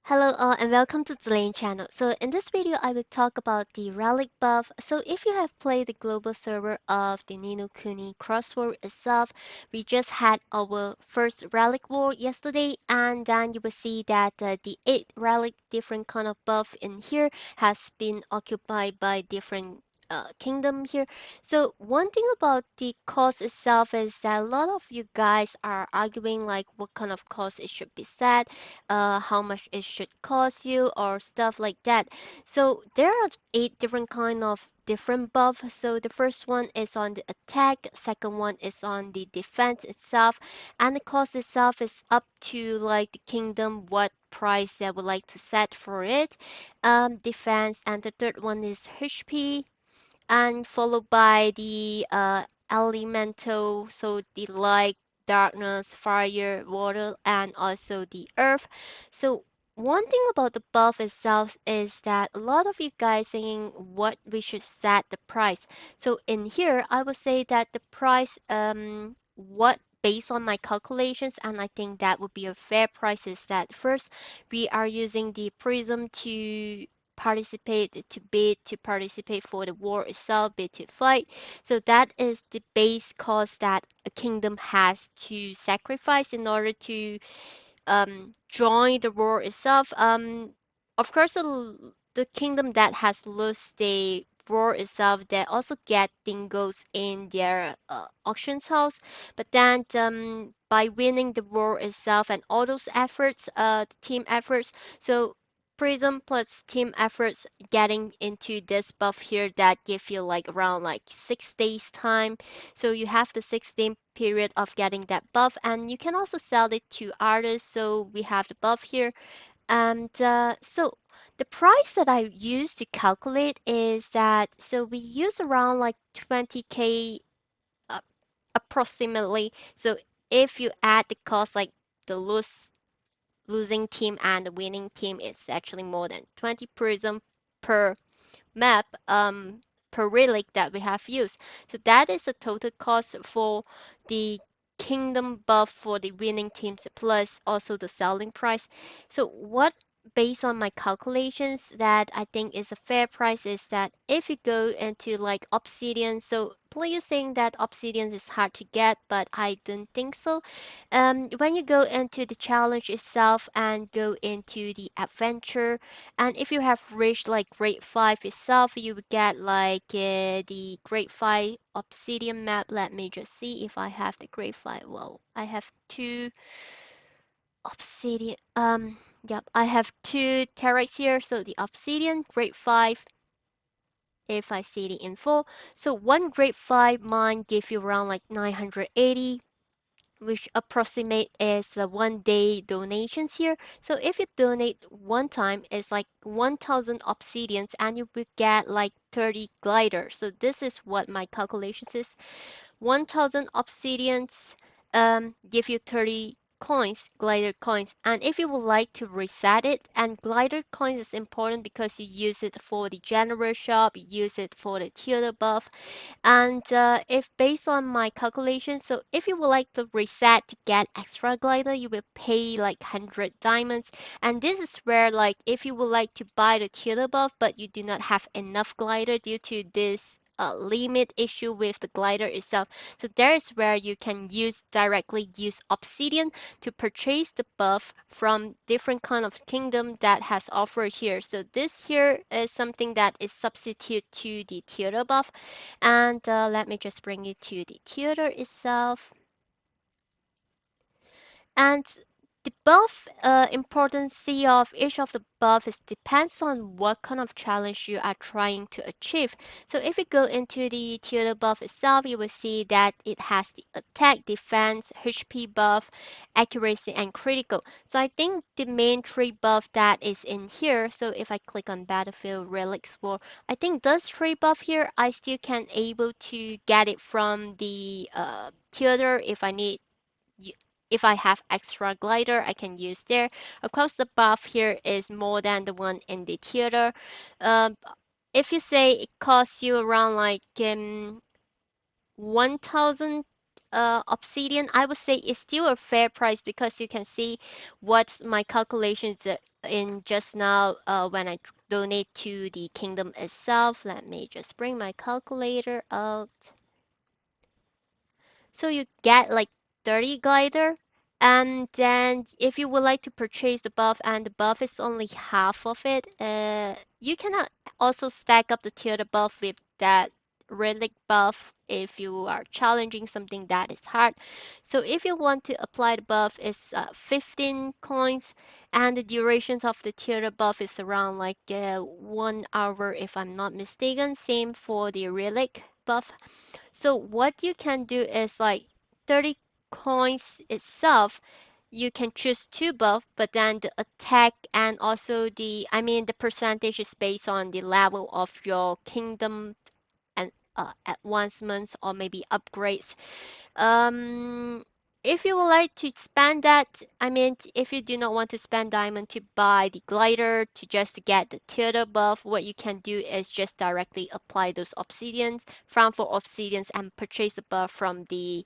Hello all and welcome to the Lane channel. So in this video I will talk about the Relic buff. So if you have played the global server of the Nino Kuni crossword itself, we just had our first Relic war yesterday, and then you will see that the 8 Relic different kind of buff in here has been occupied by different kingdom here. So one thing about the cost itself is that a lot of you guys are arguing like what kind of cost it should be set, how much it should cost you or stuff like that. So there are 8 different kind of different buffs. So the first one is on the attack, second one is on the defense itself, and the cost itself is up to like the kingdom what price they would like to set for it. Defense, and the third one is HP, and followed by the elemental, so the light, darkness, fire, water, and also the earth. So one thing about the buff itself is that a lot of you guys saying what we should set the price. So in here, I would say that the price, what based on my calculations, and I think that would be a fair price, is that first we are using the prism to participate, to bid, to participate for the war itself, bid to fight. So that is the base cost that a kingdom has to sacrifice in order to join the war itself. Of course, the kingdom that has lost the war itself, they also get dingoes in their auctions house. But then by winning the war itself and all those efforts, team efforts, so Prism plus team efforts getting into this buff here that give you like around like 6 days time. So you have the 6 day period of getting that buff, and you can also sell it to artists. So we have the buff here, and so the price that I use to calculate is that, so we use around like 20k uh, approximately. So if you add the cost, like the losing team and the winning team, it's actually more than 20 prism per map, per relic that we have used. So that is the total cost for the kingdom buff for the winning teams, plus also the selling price. So what, based on my calculations, that I think is a fair price is that if you go into like obsidian, so players saying that obsidian is hard to get, but I don't think so. When you go into the challenge itself and go into the adventure, and if you have reached like grade 5 itself, you would get like the grade 5 obsidian map. Let me just see if I have the grade 5. Well, I have two obsidian. Yep, I have two terrates here. So the obsidian grade 5, if I see the info. So one grade 5 mine give you around like 980, which approximate is the 1 day donations here. So if you donate one time, it's like 1000 obsidians, and you will get like 30 gliders. So this is what my calculations is. 1000 obsidians give you 30 coins, glider coins. And if you would like to reset it, and glider coins is important because you use it for the general shop, you use it for the theater buff, and if based on my calculations, so if you would like to reset to get extra glider, you will pay like 100 diamonds. And this is where, like, if you would like to buy the theater buff, but you do not have enough glider due to this limit issue with the glider itself, so there is where you can directly use obsidian to purchase the buff from different kind of kingdom that has offered here. So this here is something that is substitute to the theater buff, and let me just bring you to the theater itself. And the buff importance of each of the buff is depends on what kind of challenge you are trying to achieve. So if you go into the theater buff itself, you will see that it has the attack, defense, HP buff, accuracy, and critical. So I think the main three buff that is in here, so if I click on Battlefield Relics War, I think those three buff here, I still can able to get it from the theater if I need, if I have extra glider, I can use there. Of course, the buff here is more than the one in the theater. Um, if you say it costs you around like 1000 obsidian, I would say it's still a fair price because you can see what's my calculations in just now when I donate to the kingdom itself. Let me just bring my calculator out. So you get like 30 glider. And then if you would like to purchase the buff and the buff is only half of it, you cannot also stack up the tier buff with that relic buff if you are challenging something that is hard. So if you want to apply the buff is 15 coins and the durations of the tier buff is around like 1 hour if I'm not mistaken. Same for the relic buff. So what you can do is like 30 coins itself, you can choose two buff, but then the attack and also the percentage is based on the level of your kingdom and advancements or maybe upgrades. Um, if you would like to spend that, if you do not want to spend diamond to buy the glider to get the theater buff, what you can do is just directly apply those obsidians, farm for obsidians, and purchase the buff from the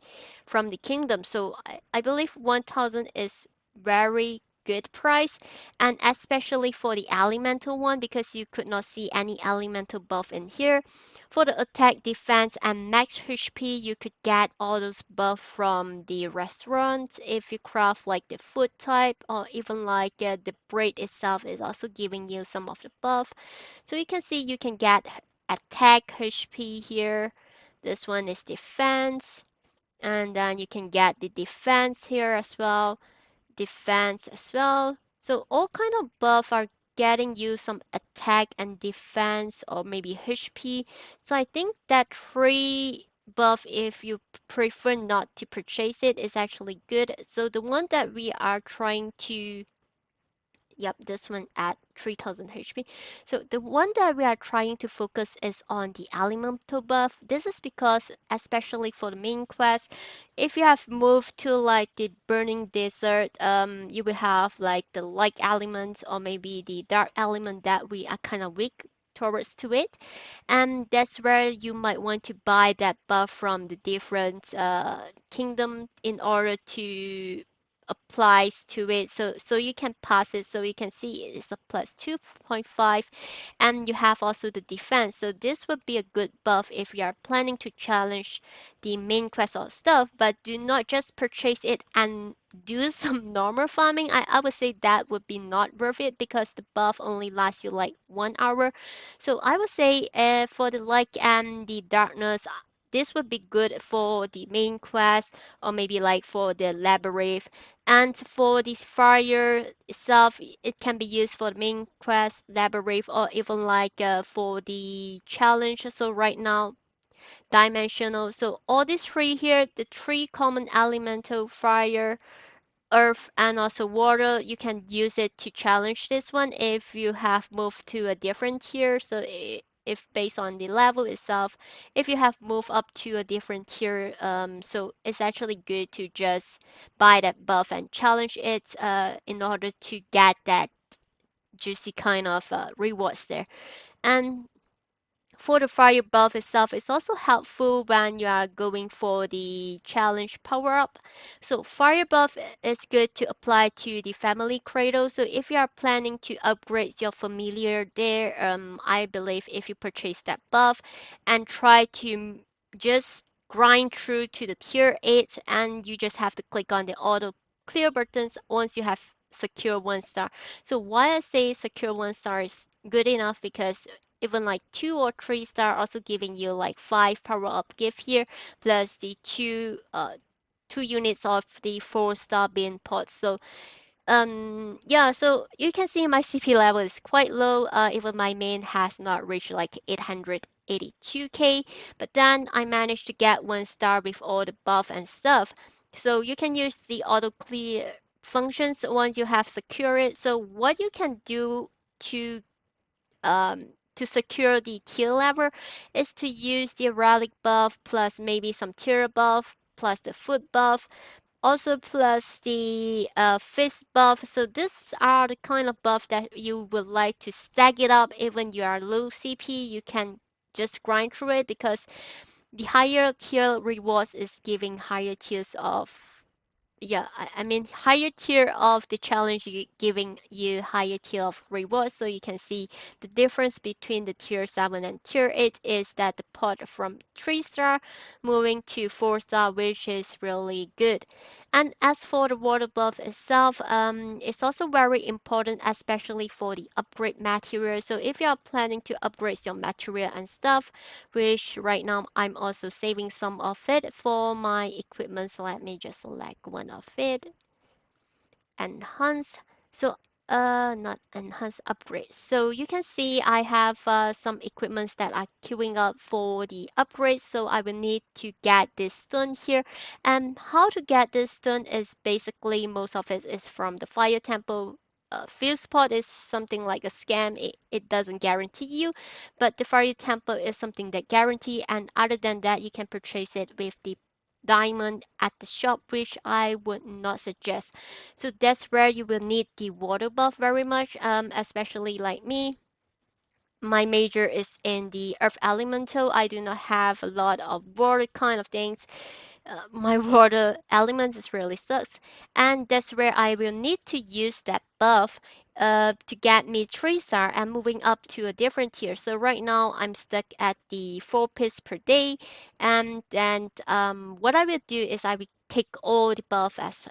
kingdom. So I believe 1,000 is very good price, and especially for the elemental one because you could not see any elemental buff in here. For the attack, defense, and max HP, you could get all those buff from the restaurant. If you craft like the food type or even like the bread itself is also giving you some of the buff. So you can see you can get attack HP here. This one is defense. And then you can get the defense here as well, defense as well. So all kind of buff are getting you some attack and defense or maybe HP. So I think that three buff, if you prefer not to purchase it, is actually good. So the one that we are trying to Yep, this one at 3000 HP. So the one that we are trying to focus is on the elemental buff. This is because, especially for the main quest, if you have moved to like the burning desert, you will have like the light element or maybe the dark element that we are kind of weak towards to it, and that's where you might want to buy that buff from the different kingdom in order to applies to it, so you can pass it, so you can see it's a plus 2.5, and you have also the defense. So this would be a good buff if you are planning to challenge the main quest or stuff, but do not just purchase it and do some normal farming. I would say that would be not worth it because the buff only lasts you like 1 hour. So I would say for the light and the darkness, this would be good for the main quest or maybe like for the labyrinth. And for this fire itself, it can be used for the main quest, labyrinth, or even like for the challenge. So right now, dimensional. So all these three here, the three common elemental fire, earth, and also water, you can use it to challenge this one if you have moved to a different tier. So if based on the level itself, if you have moved up to a different tier, so it's actually good to just buy that buff and challenge it in order to get that juicy kind of rewards there. And for the fire buff itself, it's also helpful when you are going for the challenge power up. So fire buff is good to apply to the family cradle. So if you are planning to upgrade your familiar there, I believe if you purchase that buff and try to just grind through to the tier 8, and you just have to click on the auto clear buttons once you have secure 1 star. So why I say secure 1 star is good enough because even like 2 or 3 star also giving you like 5 power up gift here plus the two units of the 4 star bean pots. So yeah, so you can see my CP level is quite low. Even my main has not reached like 882k, but then I managed to get 1 star with all the buff and stuff. So you can use the auto clear functions once you have secured it. So what you can do to to secure the tier level is to use the relic buff plus maybe some tier buff plus the food buff, also plus the fist buff. So these are the kind of buff that you would like to stack it up even you are low CP. You can just grind through it because the higher tier rewards is giving higher tiers of, yeah, I mean higher tier of the challenge giving you higher tier of rewards. So you can see the difference between the tier 7 and tier 8 is that the pot from 3 star moving to 4 star, which is really good. And as for the water buff itself, it's also very important, especially for the upgrade material. So if you are planning to upgrade your material and stuff, which right now I'm also saving some of it for my equipment. So let me just select one of it, enhance. So not enhance, upgrade. So you can see I have some equipments that are queuing up for the upgrade. So I will need to get this stone here. And how to get this stone is basically most of it is from the fire temple. Field spot is something like a scam. It doesn't guarantee you, but the fire temple is something that guarantee. And other than that, you can purchase it with the diamond at the shop, which I would not suggest. So that's where you will need the water buff very much, especially like me. My major is in the earth elemental. I do not have a lot of water kind of things. My water elements is really sucks, and that's where I will need to use that buff to get me 3 star and moving up to a different tier. So right now I'm stuck at the 4 piece per day, and then what I will do is I will take all the buff as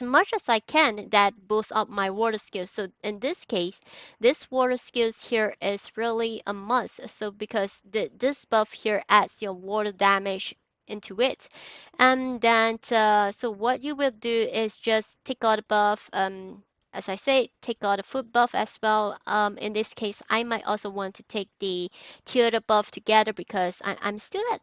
much as I can that boosts up my water skills. So in this case, this water skills here is really a must. So because this buff here adds your water damage into it. And then, so what you will do is just take out the buff. As I say, take out the food buff as well. In this case, I might also want to take the tier buff together because I'm still at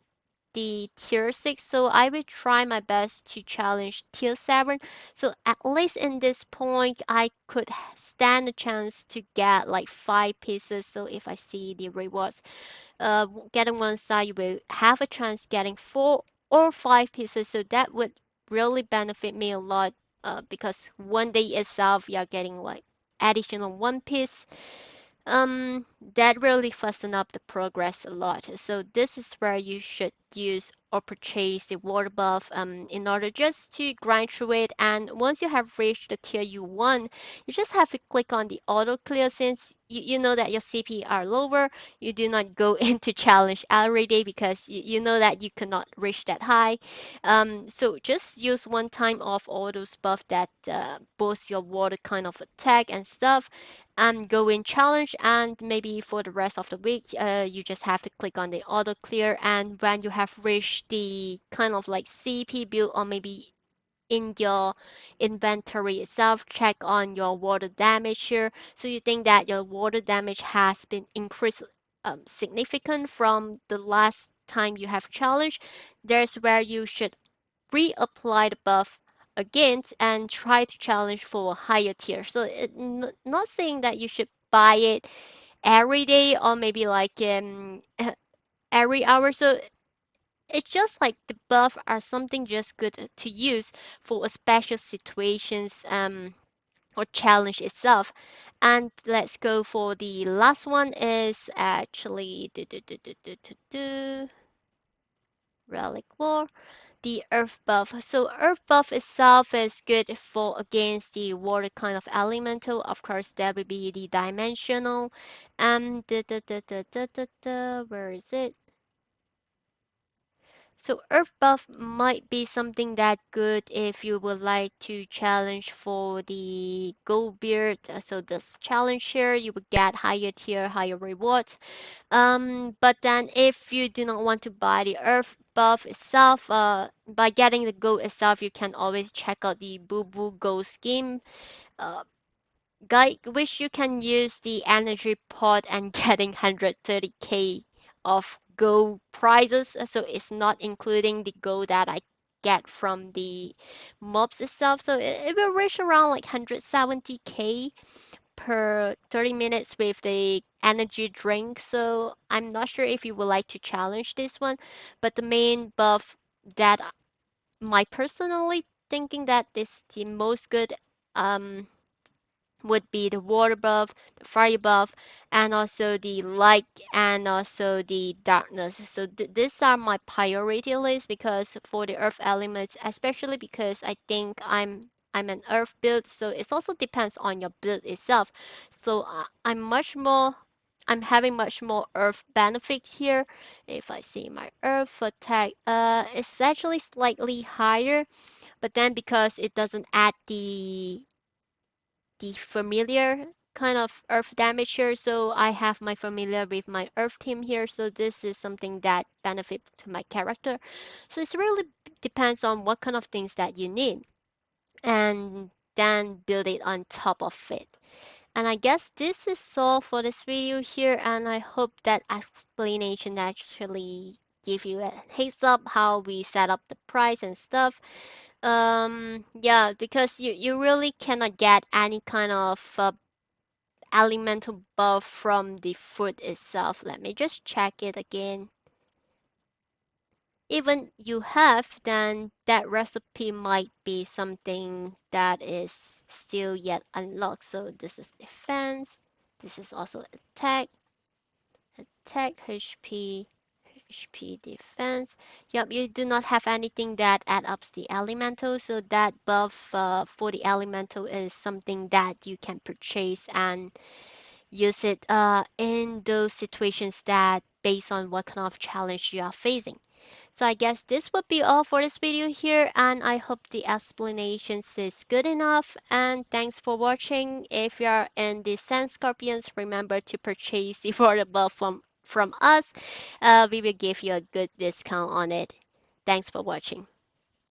the tier 6, so I will try my best to challenge tier 7. So at least in this point I could stand a chance to get like 5 pieces. So if I see the rewards getting one side, you will have a chance getting 4 or 5 pieces. So that would really benefit me a lot, because one day itself you're getting like additional 1 piece. That really fasten up the progress a lot. So this is where you should use or purchase the water buff in order just to grind through it. And once you have reached the tier you want, you just have to click on the auto clear. Since you know that your CP are lower, you do not go into challenge every day because you know that you cannot reach that high. So just use one time of all those buff that boost your water kind of attack and stuff, and go in challenge. And maybe for the rest of the week you just have to click on the auto clear, and when you have reached the kind of like CP build, or maybe in your inventory itself, check on your water damage here. So you think that your water damage has been increased significant from the last time you have challenged, there's where you should reapply the buff again and try to challenge for a higher tier. So not saying that you should buy it every day or maybe like every hour. So it's just like the buff are something just good to use for a special situations or challenge itself. And let's go for the last one is actually relic lore, the earth buff. So earth buff itself is good for against the water kind of elemental. Of course, that would be the dimensional. Where is it? So earth buff might be something that good if you would like to challenge for the gold beard. So this challenge here, you would get higher tier, higher rewards. But then if you do not want to buy the earth buff itself, by getting the gold itself, you can always check out the Boo Boo Gold scheme. Uh, Guy, which you can use the energy pot and getting 130k of gold prizes. So it's not including the gold that I get from the mobs itself. So it will reach around like 170k per 30 minutes with the energy drink. So I'm not sure if you would like to challenge this one, but the main buff that my personally thinking that is the most good um would be the water buff, the fire buff, and also the light and also the darkness. So these are my priority list because for the earth elements, especially because I think I'm an earth build, so it also depends on your build itself. So I'm having much more earth benefit here. If I see my earth attack, it's actually slightly higher, but then because it doesn't add the familiar kind of earth damage here, so I have my familiar with my earth team here, so this is something that benefits to my character. So it really depends on what kind of things that you need and then build it on top of it. And I guess this is all for this video here, and I hope that explanation actually give you a heads up how we set up the price and stuff. Yeah, because you really cannot get any kind of elemental buff from the food itself. Let me just check it again. Even you have, then that recipe might be something that is still yet unlocked. So this is defense. This is also attack, HP defense. Yep, you do not have anything that add ups the elemental, so that buff for the elemental is something that you can purchase and use it in those situations that based on what kind of challenge you are facing. So I guess this would be all for this video here, and I hope the explanations is good enough, and thanks for watching. If you are in the Sand Scorpions, remember to purchase the affordable from us. We will give you a good discount on it. Thanks for watching.